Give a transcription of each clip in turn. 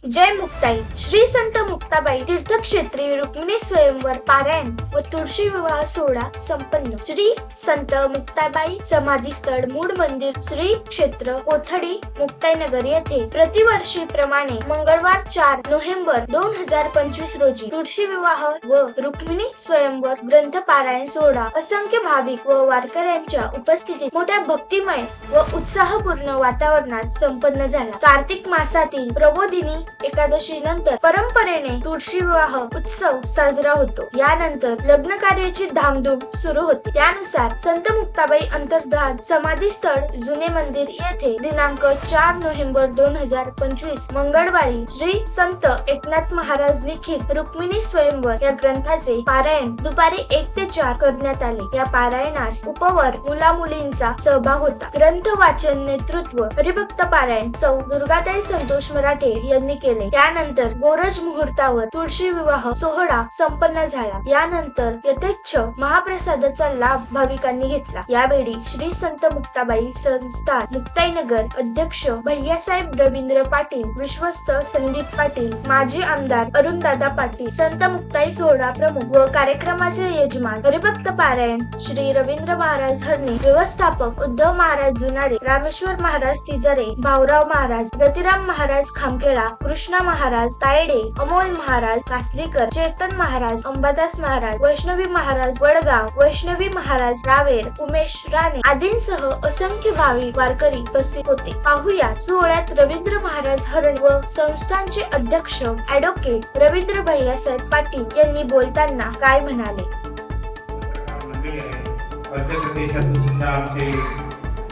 जय मुक्ताई श्री संत मुक्ताबाई तीर्थक्षेत्री रुक्मिणी स्वयंवर पारायण व तुळशी विवाह सोहळा संपन्न। श्री संत मुक्ताबाई समाधी स्थळ मूळ मंदिर श्री क्षेत्र कोथडी मुक्ताईनगर येथे प्रतिवर्षी प्रमाणे मंगळवार 4 नोव्हेंबर 2025 रोजी तुळशी विवाह व रुक्मिणी स्वयंवर ग्रंथ पारायण सोहळा असंख्य भाविक व वारकऱ्यांच्या उपस्थितीत मोठ्या भक्तिमय व उत्साहपूर्ण वातावरणात संपन्न झाला। कार्तिक मासातील प्रबोधिनी एकादशी नंतर परंपरेने तुळशी विवाह उत्सव साजरा होतो। यानंतर लग्न कार्याची धामधूम सुरू होते। त्यानुसार संत मुक्ताबाई अंतर्धान समाधी स्थळ जुने मंदिर येथे दिनांक 4 नोव्हेंबर 2025 मंगळवारी श्री संत एकनाथ महाराज लिखित रुक्मिणी स्वयंवर या ग्रंथाचे पारायण दुपारी 1 ते 4 करण्यात आले। या पारायणास उपवर मुला मुलींचा सहभाग होता। ग्रंथ वाचन नेतृत्व हरिभक्त पारायण सौ दुर्गाताई संतोष मराठे यांनी केले। त्यानंतर गोरज मुहूर्तावर तुळशी विवाह सोहळा संपन्न झाला। यानंतर यथेच्छ महाप्रसादाचा लाभ भाविकांनी घेतला। यावेळी श्री संत मुक्ताबाई संस्थान मुक्ताईनगर अध्यक्ष भैयासाहेब रवींद्र पाटील, विश्वस्त संदीप पाटील, माजी आमदार अरुणदादा पाटील, संत मुक्ताई सोहळा प्रमुख व कार्यक्रमाचे यजमान हरिभक्त पारायण श्री रवींद्र महाराज हरणे, व्यवस्थापक उद्धव महाराज जुनारे, रामेश्वर महाराज तिजारे, भाऊराव महाराज, रतिराम महाराज खामखेडा, कृष्णा महाराज तायडे, अमोल महाराज कासलीकर, चेतन महाराज अंबादास महाराज, वैष्णवी महाराज वडगाव, वैष्णवी महाराज रावेर, उमेश राणे आदींसह असंख्य भाविक वारकरी उपस्थित होते। पाहूया सोहळ्यात रवींद्र महाराज हरण व संस्थानचे अध्यक्ष ॲडव्होकेट रवींद्र भैयासाहेब पाटील यांनी बोलताना काय म्हणाले।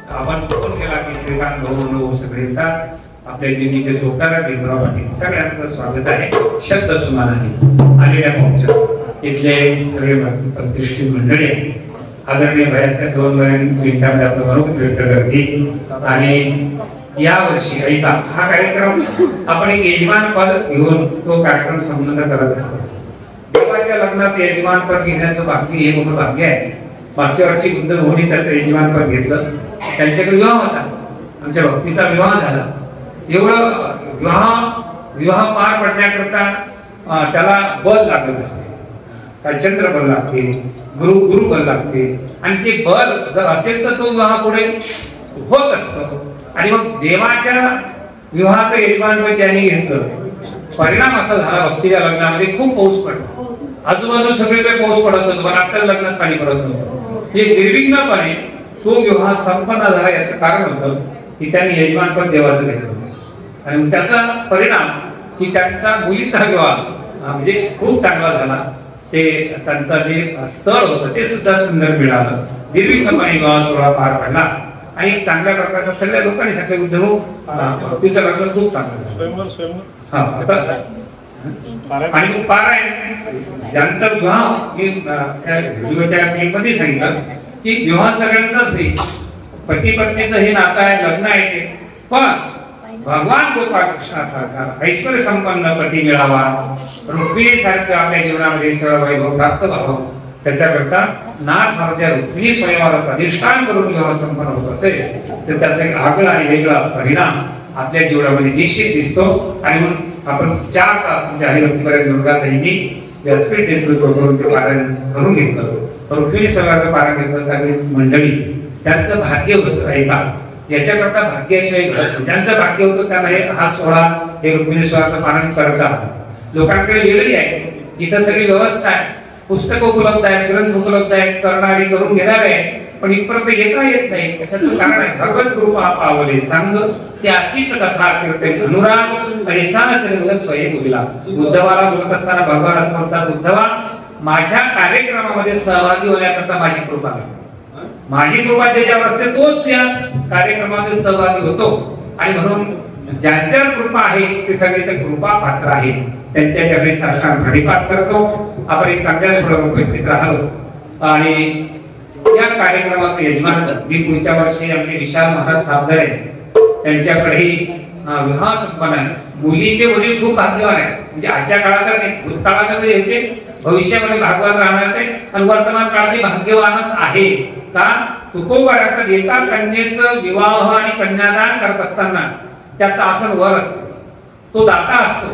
आपण फोन केला की श्रीकांत भाऊ सगळे आपल्या दिल्लीचे जोतारा भीमराव पाटील सगळ्यांचं स्वागत आहे। शब्द सुमान आहे आलेल्या पाहुण्यात इथले सगळे प्रतिष्ठित मंडळी आदरणीय भैयासाहेब 2 मिनिटांमध्ये आपलं मनोगत व्यक्त करतील। आणि या वर्षी ऐका हा कार्यक्रम आपण एक यजमान पद घेऊन तो कार्यक्रम संपन्न करत असतो। देवाच्या लग्नाचं यजमान पद घेण्याचं भाग्य हे मोठं भाग्य आहे। मागच्या वर्षी बुद्ध भवनी त्याचं यजमान पद घेतलं, त्यांच्याकडे विवाह होता, आमच्या भक्तीचा विवाह झाला। एवढं विवाह पार पडण्याकरता त्याला बल लागत असते, काय चंद्र बल लागते, गुरु बल लागते, आणि ते बल जर असेल तर तो विवाह पुढे होत असतो। आणि मग देवाच्या विवाहाचं यजमानपद ज्यांनी घेतलं, परिणाम असा झाला भक्तीच्या लग्नामध्ये खूप पाऊस पडला, आजूबाजू सगळीकडे पाऊस पडत होता, पण आपल्या लग्नात पाणी पडत नव्हतं। हे निर्विघ्नपणे तो विवाह संपन्न झाला। याचं कारण होतं की त्यांनी यजमानपद देवाचं घेतलं, आणि त्याचा परिणाम की त्यांचा मुलीचा विवाह म्हणजे खूप चांगला झाला। ते त्यांचा जे स्थळ होतं ते सुद्धा सुंदर मिळालं, निर्विघ्नपणे विवाह सोहळा पार पडला, आणि चांगल्या प्रकारचा सगळ्या लोकांनी सांगितलं उद्धव तिचं लग्न खूप चांगलं झालं। आणि पारायण ज्यांचा विवाह मध्ये सांगितलं की विवाह सगळ्यांचाच नाही, पती पत्नीचं हे नातं आहे, लग्न आहे, पण भगवान गोपाळकृष्णासारखा ऐश्वर्य संपन्न पती मिळावा, रुक्मिणी सारखं आपल्या जीवनामध्ये सर्व वैभव प्राप्त व्हावं, त्याच्याकरता नाथ महाराज रुक्मिणी स्वयंवराचं अधिष्ठान करून विवाह संपन्न होत असेल तर त्याचा एक आगळा आणि वेगळा परिणाम आपल्या जीवनामध्ये निश्चित दिसतो। आणि म्हणून आपण 4 तास म्हणजे हरिभक्तीपर्यंत दुर्गाताईंनी व्यासपीठ नेतृत्व करून ते पारायण करून घेतलं। रुक्मिणी स्वयंवराचं पारायण घेतलं सगळी मंडळी, त्यांचं भाग्य होतं ऐका, याच्याकरता भाग्याशिवाय ज्यांचं भाग्य होतं त्यांना हा सोहळा हे रुक्मिणी स्वयंवराचं पारायण करतात। लोकांकडे वेळही आहे, इथं सगळी व्यवस्था आहे, पुस्तकं उपलब्ध आहेत, ग्रंथ उपलब्ध आहेत, करणारी करून घेणार आहे, पण इथपर्यंत येता येत नाही। त्याचं कारण आहे भगवत कृपा पावले सांग ते अशीच कथा कीर्ते अनुराग ऐसा सर्व स्वयं बोलला। उद्धवाला बोलत असताना भगवान असं म्हणतात, उद्धवा माझ्या कार्यक्रमामध्ये सहभागी होण्याकरता माझी कृपा आहे, माझी कृपा ज्याच्यावर असते तोच या कार्यक्रमामध्ये सहभागी होतो, आणि म्हणून ज्यांच्यावर कृपा आहे ते सगळे त्या कृपा पात्र आहेत, त्यांच्या चरणी साष्टांग प्रणिपात करतो। आपण एक चांगल्या सोहळ्यात उपस्थित राहिलो, आणि या कार्यक्रमाचं यजमान मी पुढच्या वर्षी आमचे विशाल महाराज साबदरे त्यांच्याकडे विवाह संपन्न आहे। मुलीचे वडील खूप भाग्यवान आहेत, म्हणजे आजच्या काळात नाही, भूतकाळात येते, भविष्यामध्ये भाग्यवान राहणार आहे, आणि वर्तमान काळात भाग्यवान आहे का तुकोबारात एका कन्येचं विवाह आणि कन्यादान करत असताना त्याचं आसन वर असतं, तो दाता असतो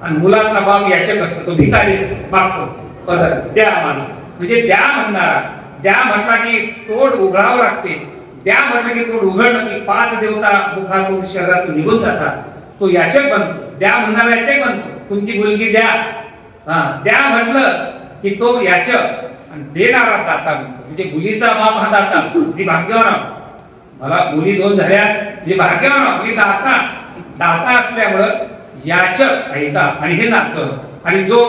आणि मुलाचा बाप याचक असतो, तो भिकारी मागतो पदर द्या मला, म्हणजे द्या म्हणणारा, द्या म्हटला की तोड उघडावं लागते, द्या म्हटलं की तोड उघडलं की 5 देवता मुखातून शहरातून निघून जातात, तो याचक बनतो, द्या म्हणणारा याचक बनतो, तुमची मुलगी द्या, द्या म्हटलं की तो याचक आणि देणारा दाता बनतो, म्हणजे मुलीचा बाप हा दाता असतो, मी भाग्यवान, मला मुली 2 झाल्या म्हणजे भाग्यवान, मी दाता, दाता असल्यामुळं याचक ऐका आणि हे नातं, आणि जो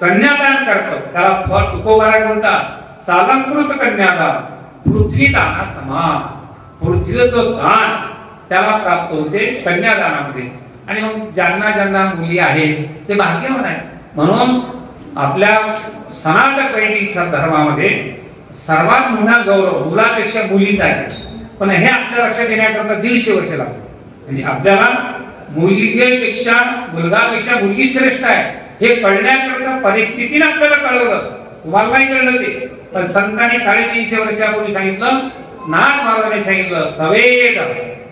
कन्यादान करतो त्याला फळ तुकोबारा म्हणतात, सालंकृत कन्यादान पृथ्वी दाना समान, पृथ्वीचं दान त्याला प्राप्त होते कन्यादानामध्ये, आणि मग ज्यांना ज्यांना मुली आहेत ते भाग्यवान आहेत. म्हणून आपल्या सनातन वैदिक धर्मामध्ये सर्वात मोठा गौरव मुलापेक्षा मुलीचा आहे, पण हे आपल्या लक्षात येण्याकरता 150 वर्ष लागतात. म्हणजे आपल्याला मुलगीपेक्षा मुलगापेक्षा मुलगी श्रेष्ठ आहे हे कळण्याकरता परिस्थितीने आपल्याला कळवलं, तुम्हाला नाही कळलं ते, पण संतांनी 350 वर्षापूर्वी सांगितलं, नाथ महाराजांनी सांगितलं, सवेद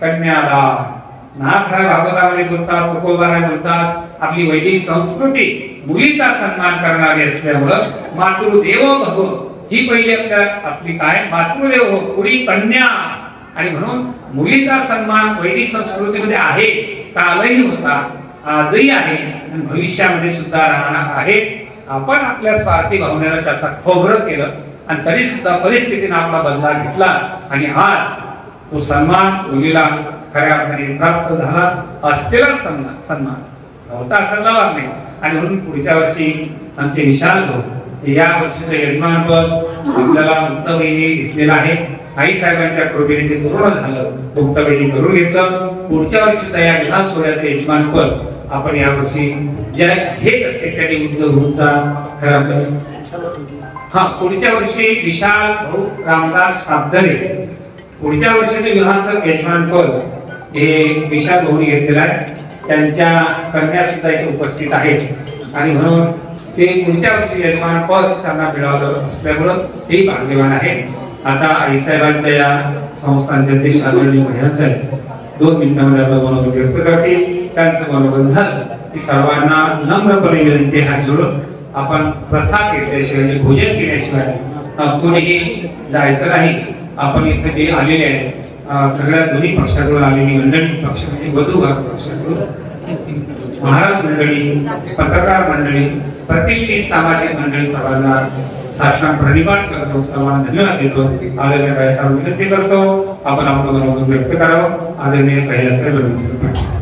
कन्यादान. नाथ भागवतामध्ये बोलतात, तुकोबारा बोलतात, आपली वैदिक संस्कृती मुलीचा सन्मान करणारी असल्यामुळं मातृदेवो भव ही पहिली आपली काय मातृदेव हो, पुढी कन्या, आणि म्हणून मुलीचा सन्मान वैदिक संस्कृतीमध्ये आहे, कालही होता, आजही आहे आणि भविष्यामध्ये सुद्धा राहणार आहे. आपण आपल्या स्वार्थी भावनेनं त्याचा खोबरं केलं आणि तरी सुद्धा परिस्थितीने आपला बदला घेतला आणि आज तो सन्मान मुलीला खऱ्या अर्थाने प्राप्त झाला. असलेला सन्मान नव्हता असं लावणार नाही. आणि म्हणून पुढच्या वर्षी आमचे विशाल भाऊ या वर्षीचं यजमानपद आपल्याला मुक्तबहिणी घेतलेलं आहे. आई साहेबांच्या कृपेने ते पूर्ण झालं, मुक्तबहिणी करून घेतलं. पुढच्या वर्षी या विधान सोहळ्याचं यजमानपद आपण या वर्षी ज्या घेत असते त्यांनी उद्धवचा खरा पुढच्या वर्षी विशाल भाऊ रामदास साबदरे पुढच्या वर्षीचे विधानचं यजमानपद हे विशाल भाऊनी घेतलेलं आहे. त्यांच्या कन्या सुद्धा इथे उपस्थित आहेत आणि म्हणून ते पुढच्या वर्षी यजमानपद त्यांना मिळालं असल्यामुळं ते भाग्यवान आहे. आता आईसाहेबांच्या या संस्थांचे अध्यक्ष आदरणीय महिला साहेब 2 मिनिटांमध्ये आपलं मनोगत व्यक्त करतील. त्यांचं मनोगत झालं की सर्वांना नम्रपणे विनंती हात जोडून आपण प्रसाद घेतल्याशिवाय भोजन केल्याशिवाय कोणीही जायचं नाही. आपण इथे जे आलेले आहेत सगळ्या दोन्ही पक्षाकडून आलेली मंडळी, पक्ष म्हणजे वधू पक्षाकडून, महाराज मंडळी, पत्रकार मंडळी, प्रतिष्ठित सामाजिक मंडळी सर्वांना साष्टांग प्रणिपात करतो, सर्वांना धन्यवाद देतो. आदरणीय कैलासराव विनंती करतो आपण आपलं मनोगत व्यक्त करावं. आदरणीय कैलासराव विनंती करतो.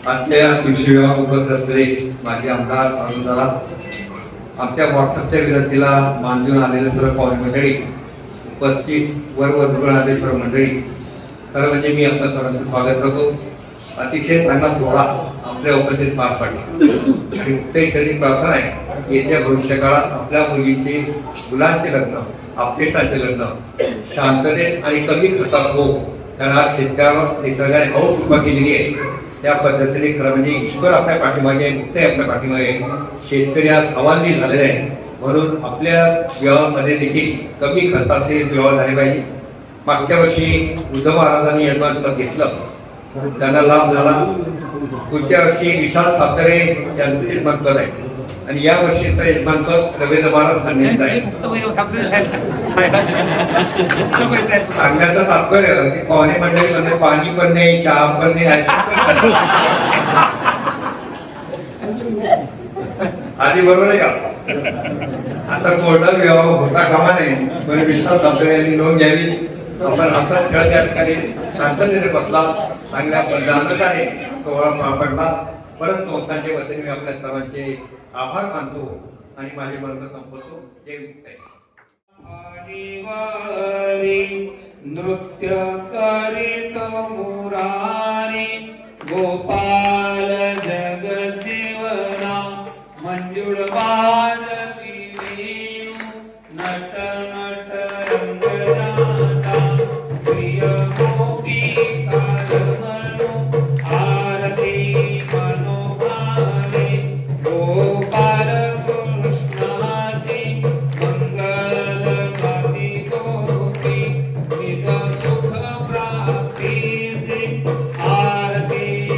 आजच्या विषयावर उपस्थित असलेले माजी आमदार अरुणदादा, आमच्या व्हॉट्सअपच्या विनंतीला मान देऊन आलेले सर्व पाहुणे मंडळी, उपस्थित वरवधूकडून आलेले सर्व मंडळी, खरं म्हणजे मी आपलं सर्वांचं स्वागत करतो. अतिशय चांगला सोहळा आपल्या उपस्थित पार पाडला आणि मुक्तेश्वरी प्रार्थना आहे येत्या भविष्यकाळात आपल्या मुलीचे मुलांचे लग्न, आपतेष्टांचे लग्न शांततेत आणि कमी खर्चात हो. कारण शेतकऱ्यावर निसर्गाने हौस कृपा केलेली आहे. त्या पद्धतीने खरं म्हणजे ईश्वर आपल्या पाठीमागे आहे, मुक्ते आपल्या पाठीमागे आहे. शेतकरी आज हवालदिल झालेले आहे. म्हणून आपल्या विवाहामध्ये देखील कमी खर्चात ते विवाह झाले पाहिजे. मागच्या वर्षी उद्धव महाराजांनी यजमानपद घेतलं, त्यांना लाभ झाला. पुढच्या वर्षी विशाल साबदरे यांचं यजमानपद आहे आणि या वर्षीचं यजमानपद रवींद्र महाराज यांचं आहे. सांगण्याचं तात्पर्य की पाहुणे मंडळीमध्ये पाणी पण नाही, चहा पण नाही, आधी बरोबर आहे का? आता कोर्टात विवाह होता कामा नये. पण विशाल साबदरे यांनी नोंद घ्यावी. आपण असा खेळ त्या ठिकाणी शांततेने बसला, चांगल्या पद्धतीने सोहळा पार पडला. परत संस्थांच्या वतीने मी आपल्या सर्वांचे आभार मानतो आणि माझे वर्ग संपवतो. जय मुक्ताई. नृत्य करीत मुरारी गोपाल जगजीवना मंजुळ वाजवी वेणू नट नट रंगनाथा प्रिय गोपिका रमणू आरती मनोभावे गोपाल कृष्णाची मंगल गाती गोपी निज सुख प्राप्तीसी आरती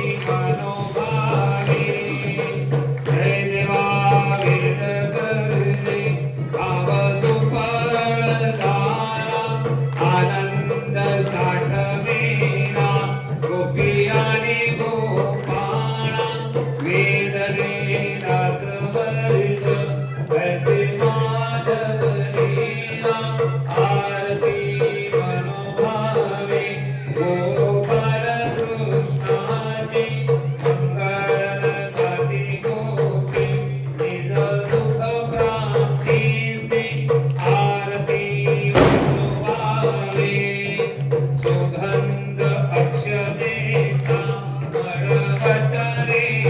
जय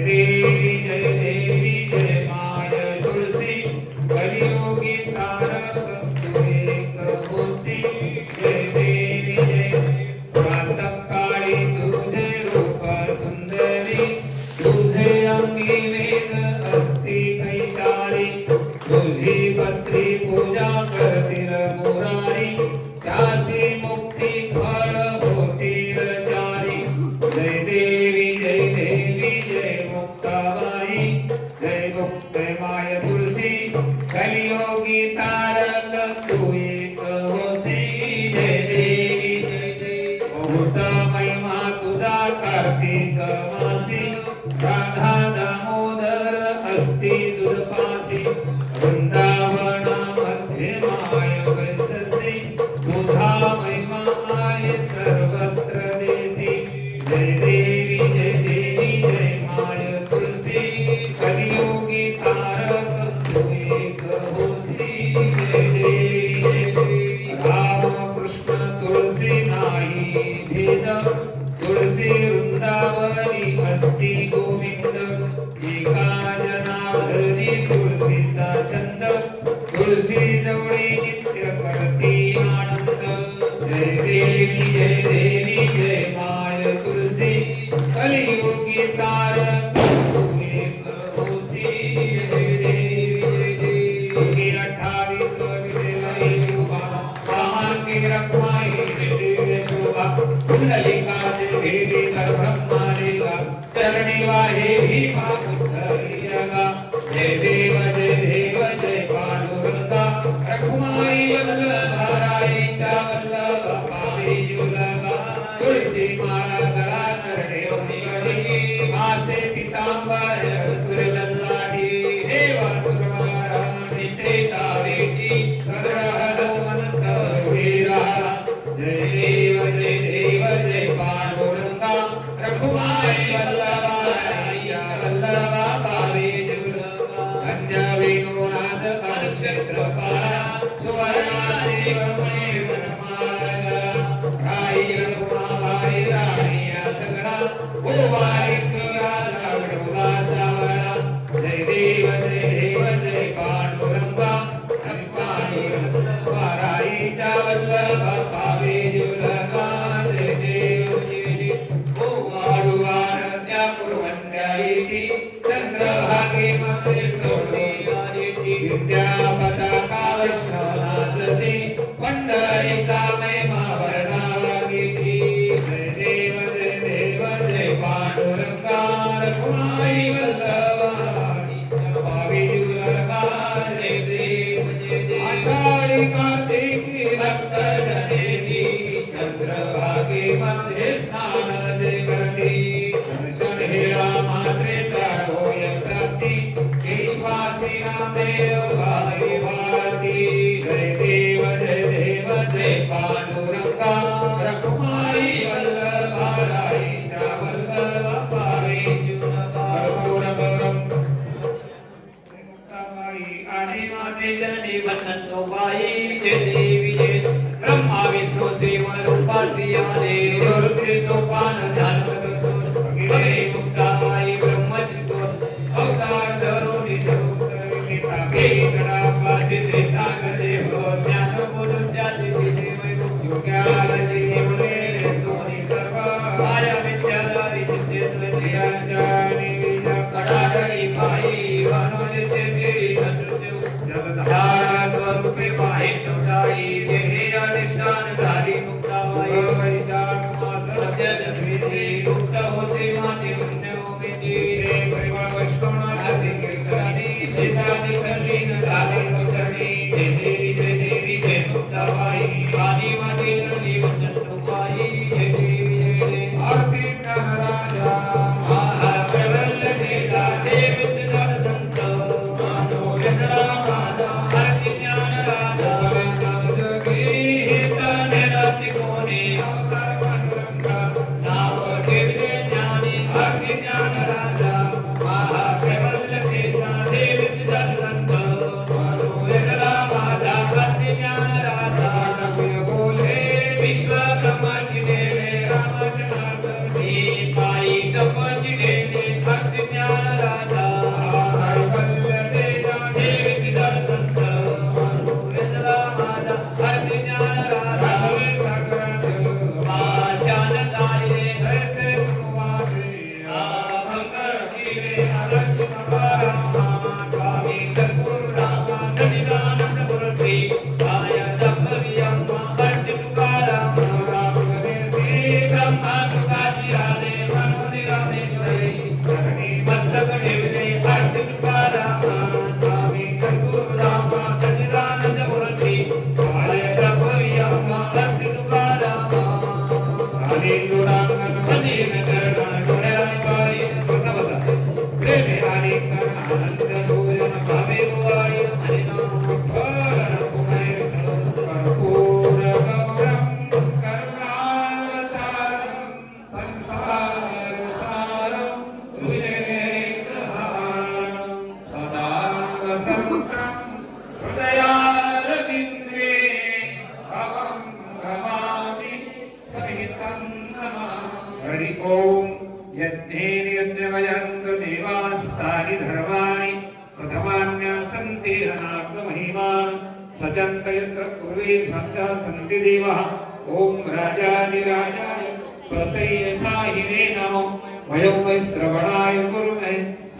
देव जय पांडुरंगा जननी वंदन्तो बाई जय देवी जय ब्रह्मा विष्णु देव रूपा श्रियाले रुद्र सोपान ध्यान भगवती मुक्ता बाई ब्रह्मचितो अवतार धरो निजोत्तरिता के गणा वासी सीता गते हो ज्ञान बोध जाति देव योग्याल जीवने सोनी सर्वा माया विद्याधारी चित्त ध्यानी विद्या कड़ाकड़ी पाई वनोज देवी जगदार स्वरूपे पाहि चौड़ाई देहि अधिष्ठान धारी मुक्ता बाई वैशाख मास सत्यदशमी मुक्त होते माते पुण्य होते रे परिवार वैष्णव आदि के करनी शेषादि कलीन धारी मुक्तनी देवी जय मुक्ता बाई आदि माते नली वंदन पाई जय देवी जय आरती कर राजा महाप्रबल खेला देव दर्शन मानो यंत्रा मानो आरती ज्ञान राजा जगी तने राति कोने अवतार पांडुरंगा नाम देवले ज्ञानी आरती ज्ञान राजा महाप्रबल खेला देव दर्शन मानो यंत्रा माता आरती ज्ञान राजा कवि बोले विश्वकर्मा की देवे राम जनार्दनी पाई तपन की देवे भक्ति ज्ञान राजा ओम राजाधिराजाय प्रसयसाहिने नमो वयं वै श्रवणाय कुर्महे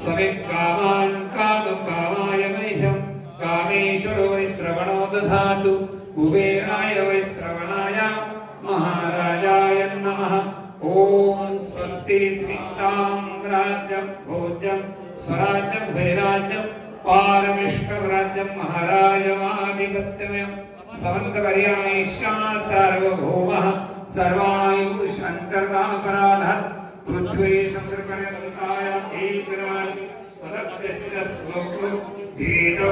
समित् कामान् कामकामाय मह्यं कामेश्वरो वै श्रवणो दधातु कुबेराय वै श्रवणाय महाराजाय नमः ओम स्वस्ति श्री साम्राज्यं भोज्यं स्वराज्यं भैराज्यं पारमेष्ठं राज्यं महाराजमाधिपत्यम् समन्तपर्यायिष्या सार्वभौमः सर्वायु शङ्करदापराधः पृथ्वी समुद्रपर्यन्ताय एकराजि स्वदस्य श्लोको धीरो